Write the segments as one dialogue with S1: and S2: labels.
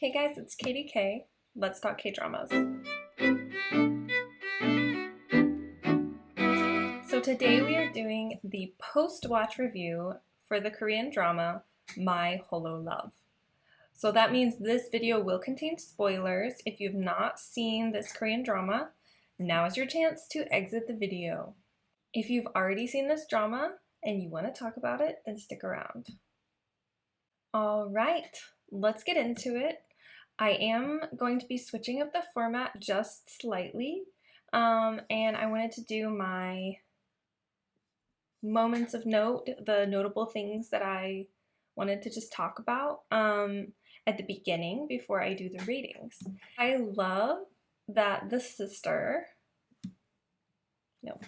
S1: Hey guys, it's Katie K. Let's talk K-dramas. So today we are doing the post-watch review for the Korean drama My Holo Love. So that means this video will contain spoilers. If you've not seen this Korean drama, now is your chance to exit the video. If you've already seen this drama and you want to talk about it, then stick around. All right, let's get into it. I am going to be switching up the format just slightly, and I wanted to do my moments of note, the notable things that I wanted to just talk about at the beginning before I do the ratings. I love that the sister, no,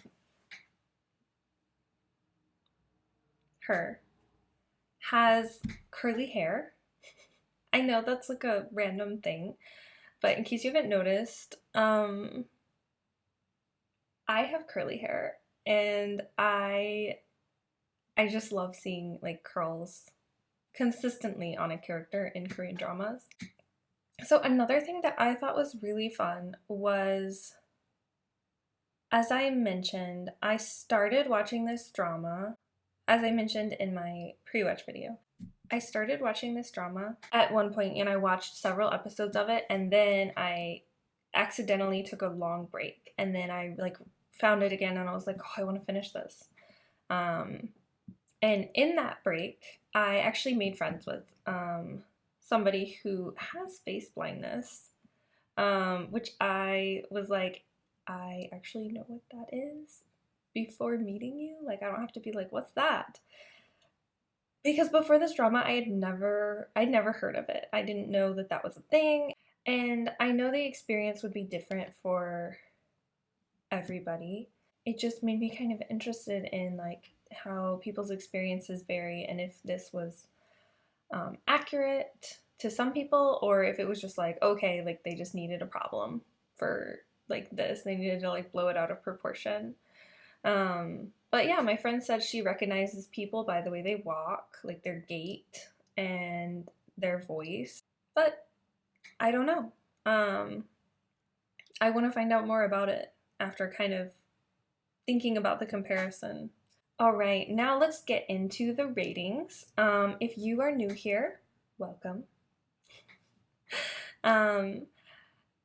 S1: her, has curly hair. I know that's like a random thing, but in case you haven't noticed, I have curly hair and I just love seeing like curls consistently on a character in Korean dramas. So another thing that I thought was really fun was, as I mentioned, I started watching this drama, as I mentioned in my pre-watch video. I started watching this drama at one point and I watched several episodes of it, and then I accidentally took a long break, and then I like found it again and I was like, oh, I want to finish this. And in that break, I actually made friends with somebody who has face blindness, which I was like, I actually know what that is before meeting you. Like, I don't have to be like, what's that? Because before this drama, I'd never heard of it. I didn't know that that was a thing. And I know the experience would be different for everybody. It just made me kind of interested in like how people's experiences vary, and if this was accurate to some people, or if it was just like, okay, like they just needed a problem for like this, they needed to like blow it out of proportion. But yeah, my friend said she recognizes people by the way they walk, like their gait and their voice, but I don't know. I want to find out more about it after kind of thinking about the comparison. All right, now let's get into the ratings. If you are new here, welcome. And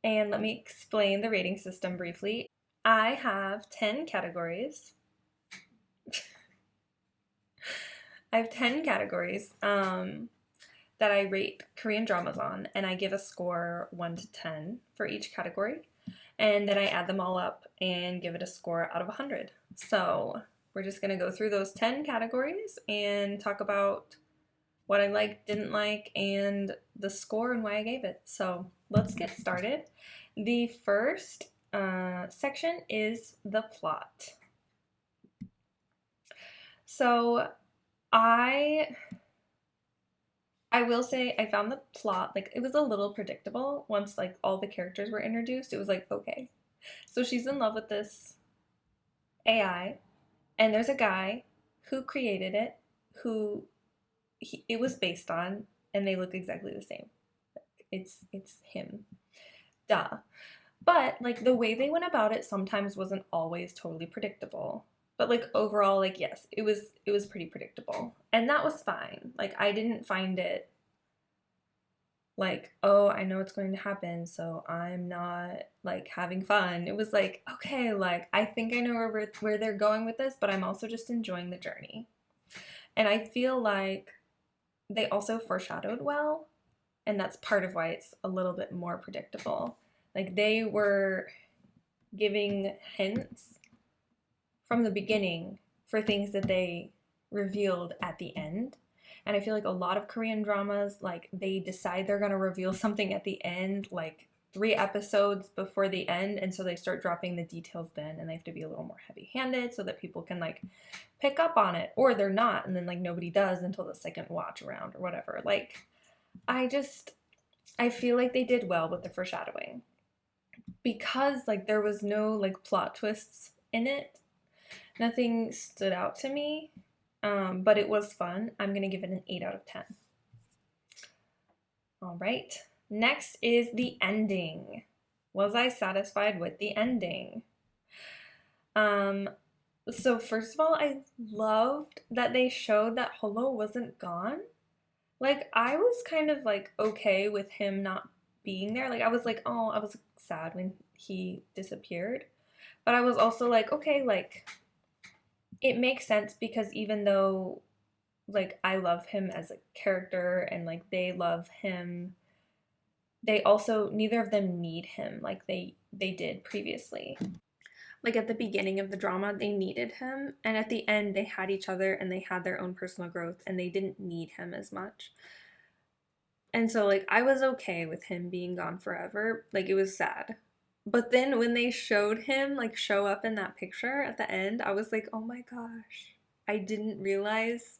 S1: let me explain the rating system briefly. I have 10 categories. I have 10 categories that I rate Korean dramas on, and I give a score 1 to 10 for each category. And then I add them all up and give it a score out of 100. So we're just going to go through those 10 categories and talk about what I liked, didn't like, and the score and why I gave it. So let's get started. The first section is the plot. So I will say I found the plot, like, it was a little predictable once like all the characters were introduced. It was like, okay, so she's in love with this AI, and there's a guy who created it, who it was based on, and they look exactly the same. It's him. Duh. But like the way they went about it sometimes wasn't always totally predictable. But like overall, like yes, it was pretty predictable. And that was fine. Like I didn't find it like, oh, I know it's going to happen, so I'm not like having fun. It was like, okay, like I think I know where they're going with this, but I'm also just enjoying the journey. And I feel like they also foreshadowed well, and that's part of why it's a little bit more predictable. Like they were giving hints from the beginning for things that they revealed at the end. And I feel like a lot of Korean dramas, like they decide they're going to reveal something at the end, like 3 episodes before the end, and so they start dropping the details then, and they have to be a little more heavy-handed so that people can like pick up on it, or they're not, and then like nobody does until the second watch around or whatever. Like I feel like they did well with the foreshadowing, because like there was no like plot twists in it. Nothing stood out to me, but it was fun. I'm gonna give it an 8 out of 10. All right, Next is the ending. Was I satisfied with the ending? Um, so first of all, I loved that they showed that Holo wasn't gone. Like I was kind of like okay with him not being there. Like I was like, oh, I was sad when he disappeared. But I was also like, okay, like it makes sense because even though like I love him as a character and like they love him, they also neither of them need him like they did previously. Like at the beginning of the drama, they needed him, and at the end, they had each other and they had their own personal growth and they didn't need him as much. And so, like, I was okay with him being gone forever. Like, it was sad. But then when they showed him, like, show up in that picture at the end, I was like, oh my gosh, I didn't realize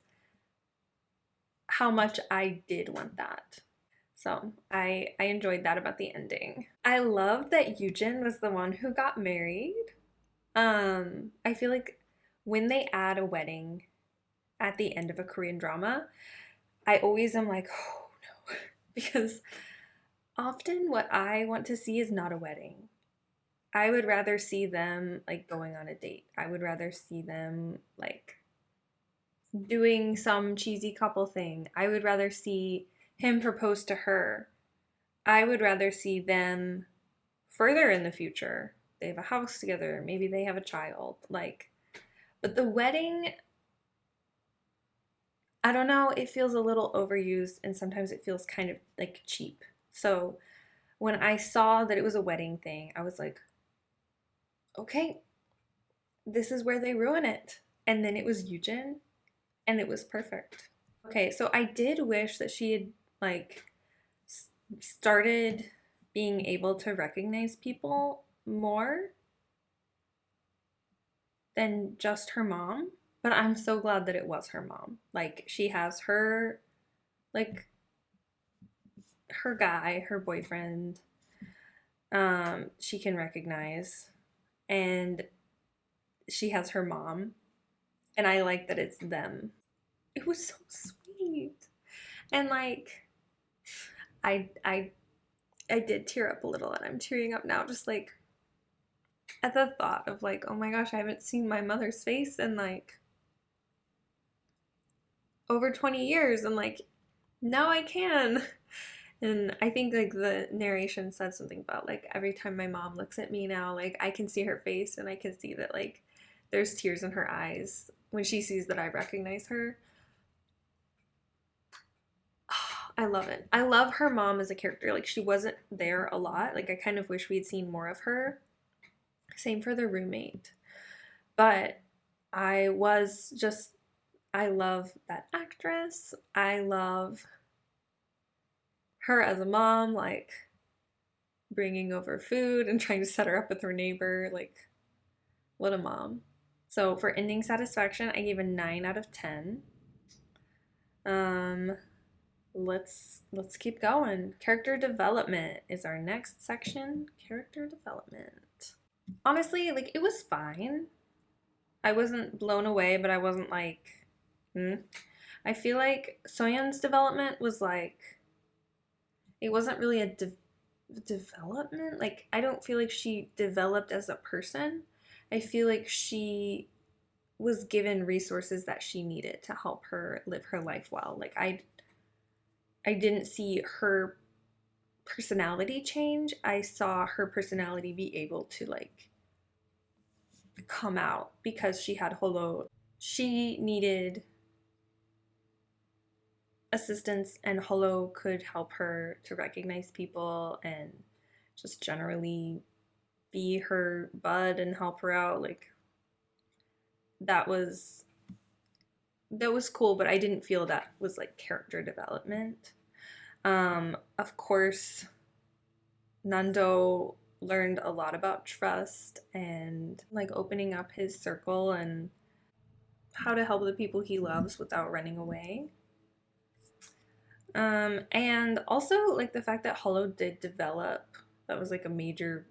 S1: how much I did want that. So I enjoyed that about the ending. I loved that Eugen was the one who got married. I feel like when they add a wedding at the end of a Korean drama, I always am like, oh no, because often what I want to see is not a wedding. I would rather see them like going on a date. I would rather see them like doing some cheesy couple thing. I would rather see him propose to her. I would rather see them further in the future. They have a house together, maybe they have a child. Like, but the wedding, I don't know, it feels a little overused and sometimes it feels kind of like cheap. So when I saw that it was a wedding thing, I was like, okay, this is where they ruin it. And then it was Eugen and it was perfect. Okay, so I did wish that she had like started being able to recognize people more than just her mom, but I'm so glad that it was her mom. Like she has her like her guy, her boyfriend, she can recognize, and she has her mom, and I like that it's them. It was so sweet. And like I I I did tear up a little and I'm tearing up now just like at the thought of like, oh my gosh, I haven't seen my mother's face in like over 20 years and like now I can. And I think like the narration said something about like every time my mom looks at me now, like I can see her face and I can see that like there's tears in her eyes when she sees that I recognize her. Oh, I love it. I love her mom as a character. Like she wasn't there a lot. Like I kind of wish we'd seen more of her. Same for the roommate. But I was just I love that actress. I love her as a mom, like bringing over food and trying to set her up with her neighbor. Like, what a mom. So for ending satisfaction, I gave a 9 out of 10. Um, let's keep going. Character development is our next section. Character development. Honestly, like it was fine. I wasn't blown away, but I wasn't like, hmm. I feel like Soyeon's development was like, it wasn't really a development. Like, I don't feel like she developed as a person. I feel like she was given resources that she needed to help her live her life well. Like, I didn't see her personality change. I saw her personality be able to like come out because she had Holo. She needed assistance and Holo could help her to recognize people and just generally be her bud and help her out. Like that was cool, but I didn't feel that was like character development. Of course, Nando learned a lot about trust and like opening up his circle and how to help the people he loves without running away. And also like the fact that Holo did develop, that was like a major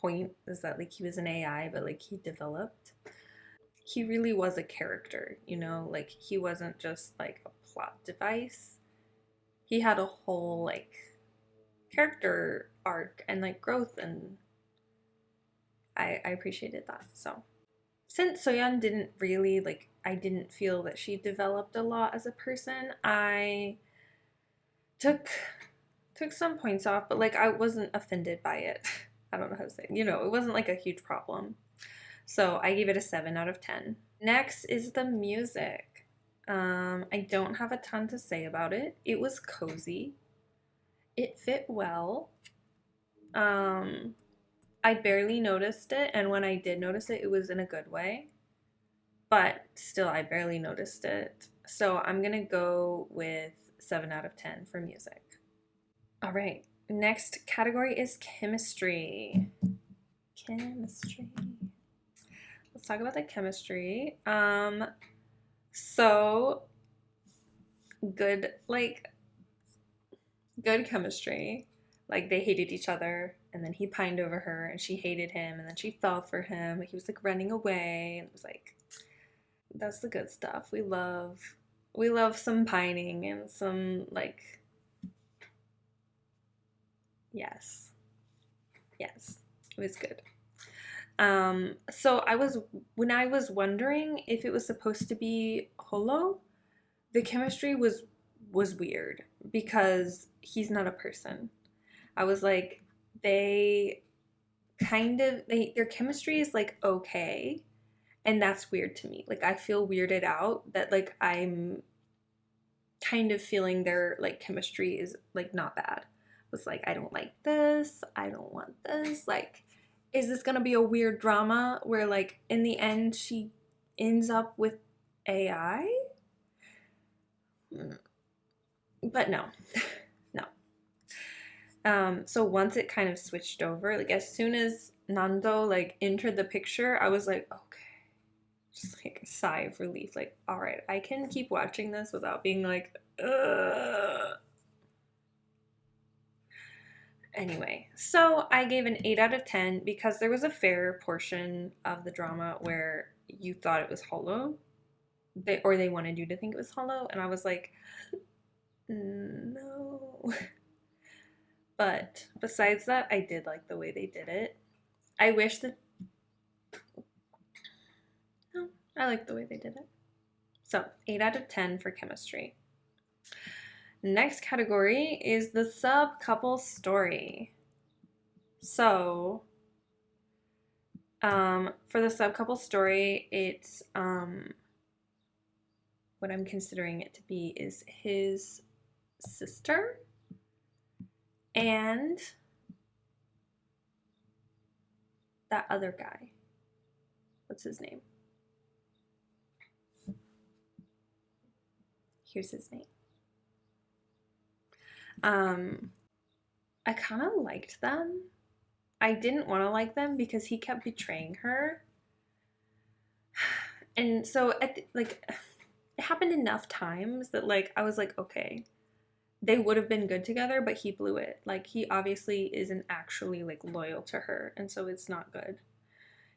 S1: point, is that like he was an AI, but like he developed. He really was a character, you know, like he wasn't just like a plot device. He had a whole like character arc and like growth, and I appreciated that. So since Soyeon didn't really like, I didn't feel that she developed a lot as a person, I took some points off, but like I wasn't offended by it. I don't know how to say it. You know, it wasn't like a huge problem. So I gave it a 7 out of 10. Next is the music. I don't have a ton to say about it. It was cozy. It fit well. Um, I barely noticed it, and when I did notice it, it was in a good way. But still, I barely noticed it. So I'm gonna go with 7 out of 10 for music. All right, next category is chemistry. Chemistry. Let's talk about the chemistry. So good, like good chemistry. Like they hated each other, and then he pined over her, and she hated him, and then she fell for him. He was like running away, and it was like, that's the good stuff. We love some pining and some like, yes, yes, it was good. So when I was wondering if it was supposed to be Holo, the chemistry was weird because he's not a person. I was like, they their chemistry is like okay, and that's weird to me. Like I feel weirded out that like I'm kind of feeling their like chemistry is like not bad. I was like, I don't like this. I don't want this. Like, is this gonna be a weird drama where like in the end she ends up with AI? But no, no. So once it kind of switched over, like as soon as Nando like entered the picture, I was like, okay, just like a sigh of relief. Like, all right, I can keep watching this without being like, ugh. Anyway, so I gave an 8 out of 10 because there was a fair portion of the drama where you thought it was Holo, or they wanted you to think it was Holo, and I was like, no. But besides that, I did like the way they did it. I wish that. No, I like the way they did it. So, 8 out of 10 for chemistry. Next category is the sub-couple story. So, for the sub-couple story, it's what I'm considering it to be is his sister and that other guy. What's his name? Here's his name. I kind of liked them. I didn't want to like them because he kept betraying her. And so like it happened enough times that like I was like, okay, they would have been good together, but he blew it. Like he obviously isn't actually like loyal to her, and so it's not good.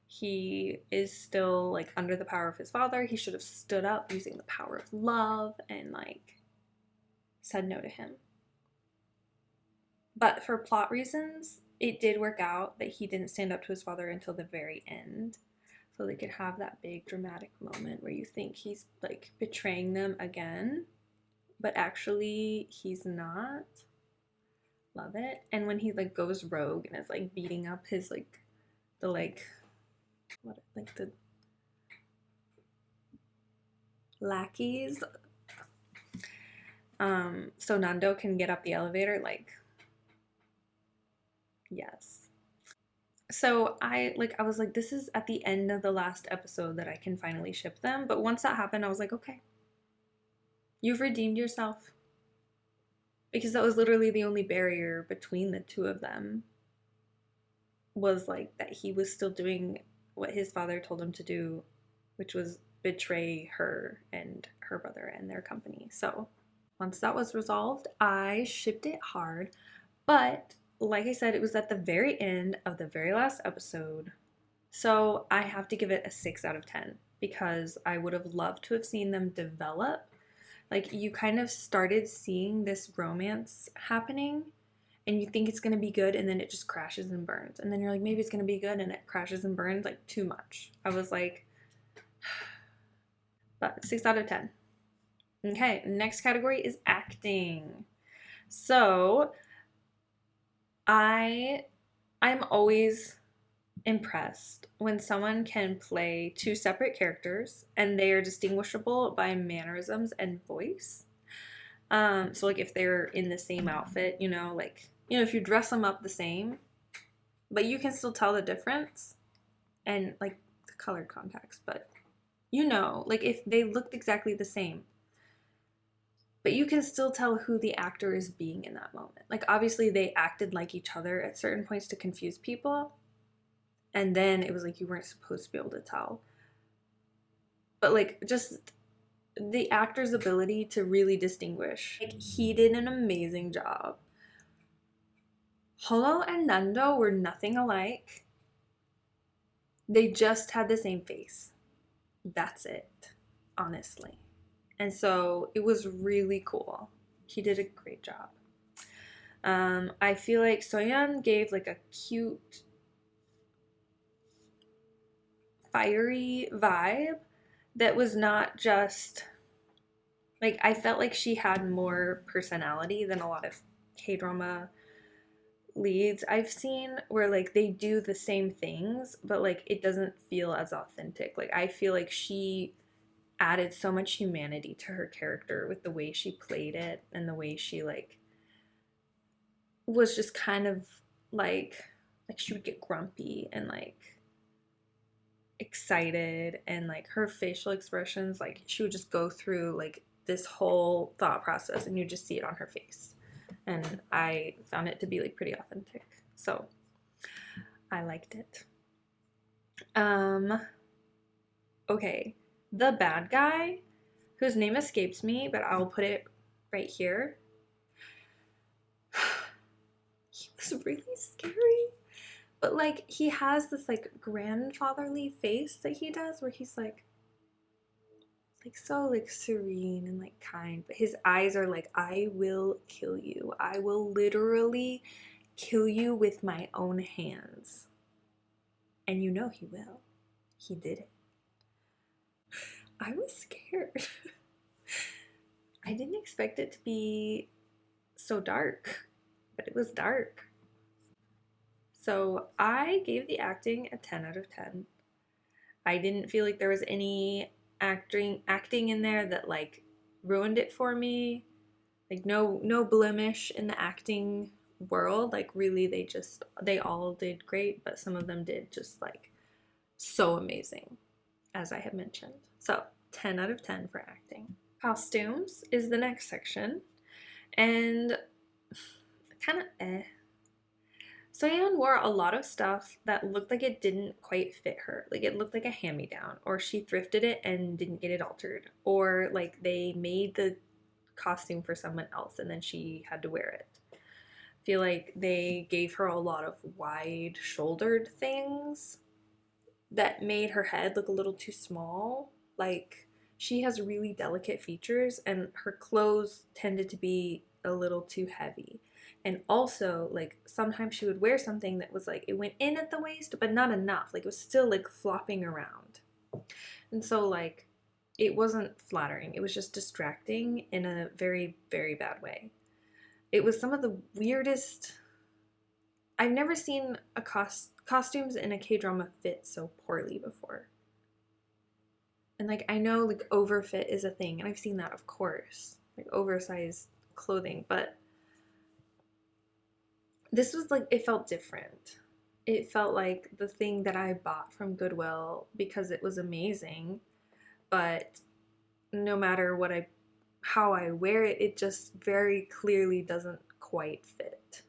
S1: He is still like under the power of his father. He should have stood up using the power of love and like said no to him. But for plot reasons, it did work out that he didn't stand up to his father until the very end. So they could have that big dramatic moment where you think he's like betraying them again, but actually he's not. Love it. And when he like goes rogue and is like beating up his like the like what like the lackeys, so Nando can get up the elevator, like yes. So I was like, this is at the end of the last episode that I can finally ship them. But once that happened, I was like, okay, you've redeemed yourself. Because that was literally the only barrier between the two of them, was like that he was still doing what his father told him to do, which was betray her and her brother and their company. So once that was resolved, I shipped it hard. But like I said, it was at the very end of the very last episode. So I have to give it a 6 out of 10 because I would have loved to have seen them develop. Like you kind of started seeing this romance happening, and you think it's going to be good, and then it just crashes and burns. And then you're like, maybe it's going to be good, and it crashes and burns, like, too much. I was like, but 6 out of 10. Okay, next category is acting. So I'm always impressed when someone can play two separate characters and they are distinguishable by mannerisms and voice. So like if they're in the same outfit, like if you dress them up the same, but you can still tell the difference, and like the colored contacts, but like if they looked exactly the same, but you can still tell who the actor is being in that moment. Like obviously they acted like each other at certain points to confuse people, and then it was like you weren't supposed to be able to tell. But like just the actor's ability to really distinguish, like he did an amazing job. Holo and Nando were nothing alike. They just had the same face. That's it, honestly. And so it was really cool. He did a great job. I feel like Soyeon gave like a cute, fiery vibe that was not just like, I felt like she had more personality than a lot of K-drama leads I've seen, where like they do the same things but like it doesn't feel as authentic. Like I feel like she added so much humanity to her character with the way she played it, and the way she like was just kind of like she would get grumpy and like excited, and like her facial expressions, like she would just go through like this whole thought process and you just see it on her face. And I found it to be like pretty authentic. So I liked it. Okay. The bad guy, whose name escapes me, but I'll put it right here. He was really scary. But like he has this like grandfatherly face that he does, where he's like so like serene and like kind, but his eyes are like, I will kill you. I will literally kill you with my own hands. And he will. He did it. I was scared. I didn't expect it to be so dark, but it was dark. So I gave the acting a 10 out of 10. I didn't feel like there was any acting in there that like ruined it for me. Like no blemish in the acting world. Like really they all did great, but some of them did just like so amazing, as I have mentioned. So 10 out of 10 for acting. Costumes is the next section, and kind of Soyeon wore a lot of stuff that looked like it didn't quite fit her. Like it looked like a hand-me-down, or she thrifted it and didn't get it altered, or like they made the costume for someone else and then she had to wear it. I feel like they gave her a lot of wide-shouldered things that made her head look a little too small. Like she has really delicate features and her clothes tended to be a little too heavy. And also, like, sometimes she would wear something that was, like, it went in at the waist, but not enough. Like, it was still, like, flopping around. And so, like, it wasn't flattering. It was just distracting in a very, very bad way. It was some of the weirdest... I've never seen a costumes in a K-drama fit so poorly before. And, like, I know, like, overfit is a thing, and I've seen that, of course. Like, oversized clothing, but... this was like, it felt different. It felt like the thing that I bought from Goodwill because it was amazing, but no matter how I wear it, it just very clearly doesn't quite fit.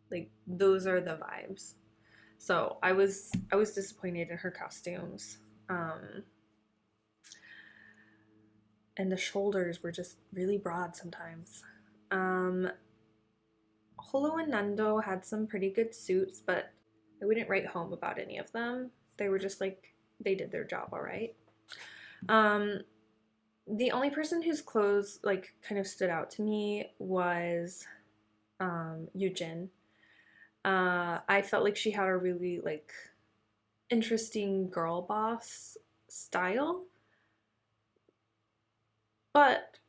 S1: Like those are the vibes. So I was disappointed in her costumes. And the shoulders were just really broad sometimes. Holo and Nando had some pretty good suits, but I wouldn't write home about any of them. They were just like, they did their job all right. The only person whose clothes like kind of stood out to me was
S2: Yujin. I felt like she had a really like interesting girl boss style, but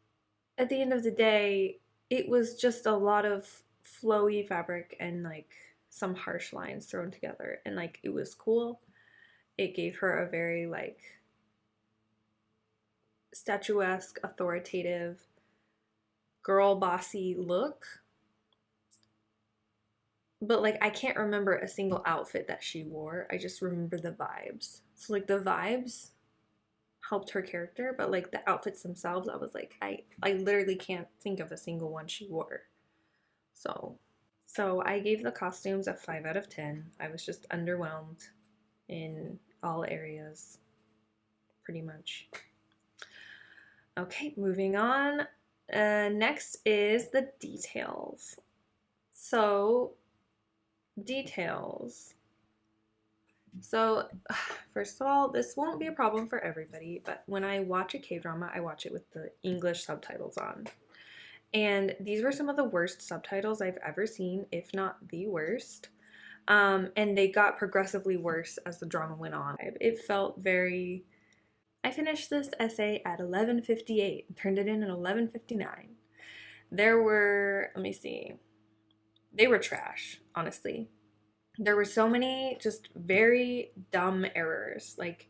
S2: at the end of the day, it was just a lot of flowy fabric and like some harsh lines thrown together, and like it was cool. It gave her a very like statuesque, authoritative, girl bossy look. But like I can't remember a single outfit that she wore. I just remember the vibes. So like the vibes helped her character, but like the outfits themselves, I was like, I literally can't think of a single one she wore. So I gave the costumes a 5 out of 10. I was just underwhelmed in all areas, pretty much. Okay, moving on. Next is the details. So, details. So, first of all, this won't be a problem for everybody, but when I watch a K drama, I watch it with the English subtitles on. And these were some of the worst subtitles I've ever seen, if not the worst. And they got progressively worse as the drama went on. It felt very. I finished this essay at 11:58 and turned it in at 11:59. There were, let me see, they were trash, honestly. There were so many just very dumb errors. Like,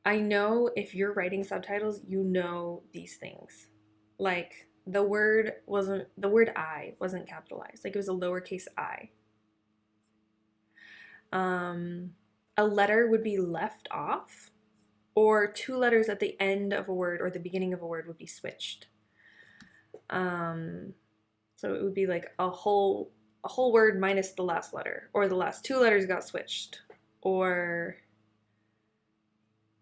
S2: I know if you're writing subtitles, you know these things. Like, the word I wasn't capitalized. Like, it was a lowercase I. A letter would be left off, or two letters at the end of a word or the beginning of a word would be switched. Um, so it would be like a whole word minus the last letter, or the last two letters got switched, or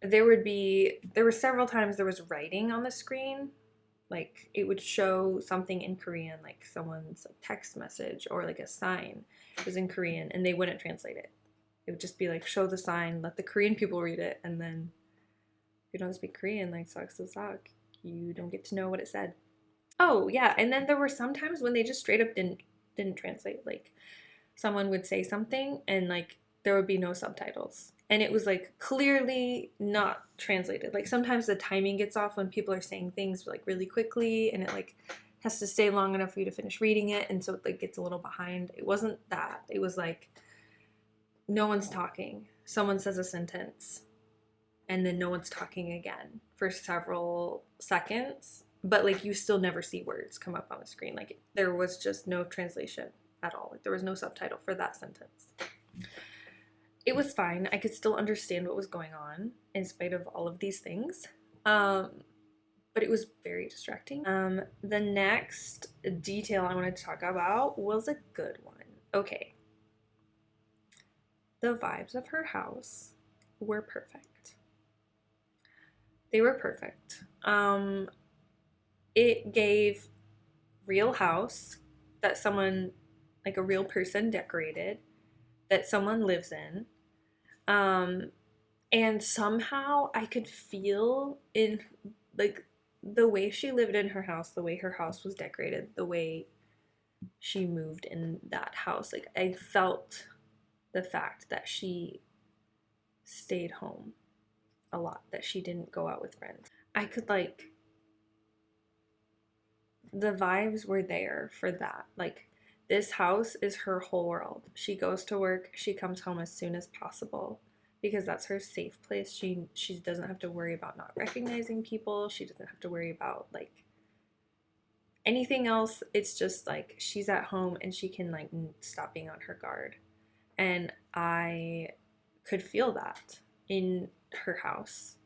S2: there were several times there was writing on the screen, like it would show something in Korean, like someone's text message or like a sign was in Korean, and they wouldn't translate it. It would just be like, show the sign, let the Korean people read it, and then if you don't speak Korean, like sucks to suck, you don't get to know what it said. Oh yeah, and then there were some times when they just straight up didn't translate. Like someone would say something and like there would be no subtitles. And it was like clearly not translated. Like sometimes the timing gets off when people are saying things like really quickly and it like has to stay long enough for you to finish reading it, and so it like gets a little behind. It wasn't that. It was like no one's talking. Someone says a sentence and then no one's talking again for several seconds, but like you still never see words come up on the screen. Like there was just no translation at all. Like there was no subtitle for that sentence. It was fine. I could still understand what was going on in spite of all of these things. But it was very distracting. The next detail I wanted to talk about was a good one. Okay. The vibes of her house were perfect. They were perfect. It gave real house that someone, like a real person, decorated, that someone lives in. And somehow I could feel in like the way she lived in her house, the way her house was decorated, the way she moved in that house. Like I felt the fact that she stayed home a lot, that she didn't go out with friends. I could like the vibes were there for that. Like this house is her whole world. She goes to work, she comes home as soon as possible because that's her safe place. She doesn't have to worry about not recognizing people. She doesn't have to worry about like anything else. It's just like she's at home and she can like stop being on her guard. And I could feel that in her house.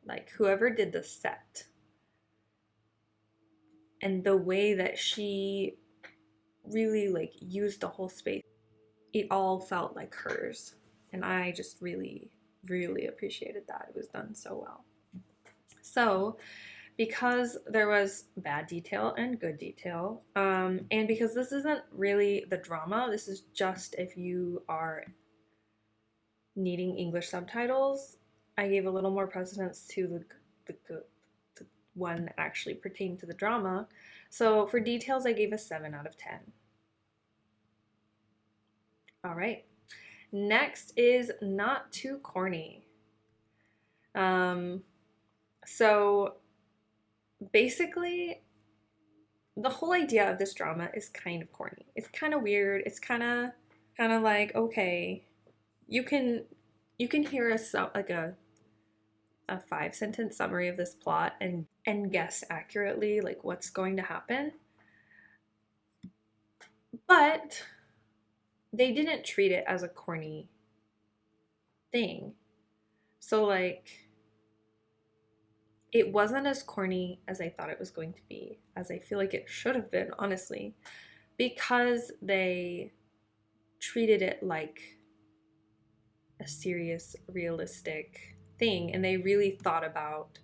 S2: Like whoever did the set and the way that she really like used the whole space, it all felt like hers, and I just really appreciated that. It was done so well. So because there was bad detail and good detail, and because this isn't really the drama, this is just if you are needing English subtitles, I gave a little more precedence to the one that actually pertained to the drama. So for details, I gave a 7 out of 10. All right. Next is not too corny. So basically, the whole idea of this drama is kind of corny. It's kind of weird. It's kind of like, okay, you can hear like a 5 sentence summary of this plot and guess accurately like what's going to happen. But they didn't treat it as a corny thing. So like it wasn't as corny as I thought it was going to be, as I feel like it should have been, honestly, because they treated it like a serious, realistic thing, and they really thought about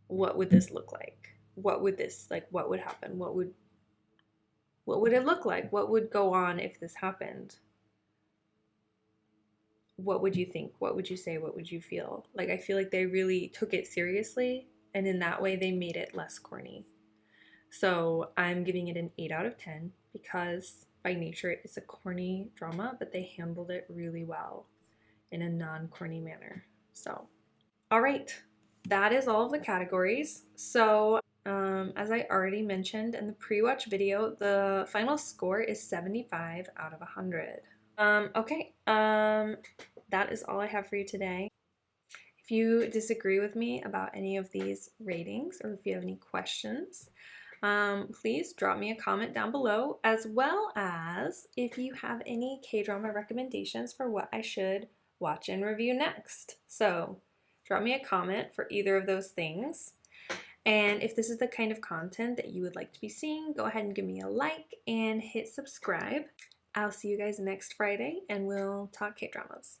S2: what would this look like? What would this like what would happen? What would it look like? What would go on if this happened? What would you think? What would you say? What would you feel? Like, I feel like they really took it seriously, and in that way, they made it less corny. So I'm giving it an 8 out of 10 because by nature it's a corny drama, but they handled it really well in a non-corny manner. So, all right, that is all of the categories. So, as I already mentioned in the pre-watch video, the final score is 75 out of 100. Okay, that is all I have for you today. If you disagree with me about any of these ratings, or if you have any questions, please drop me a comment down below, as well as if you have any K-drama recommendations for what I should watch and review next. So drop me a comment for either of those things. And if this is the kind of content that you would like to be seeing, go ahead and give me a like and hit subscribe. I'll see you guys next Friday, and we'll talk K-dramas.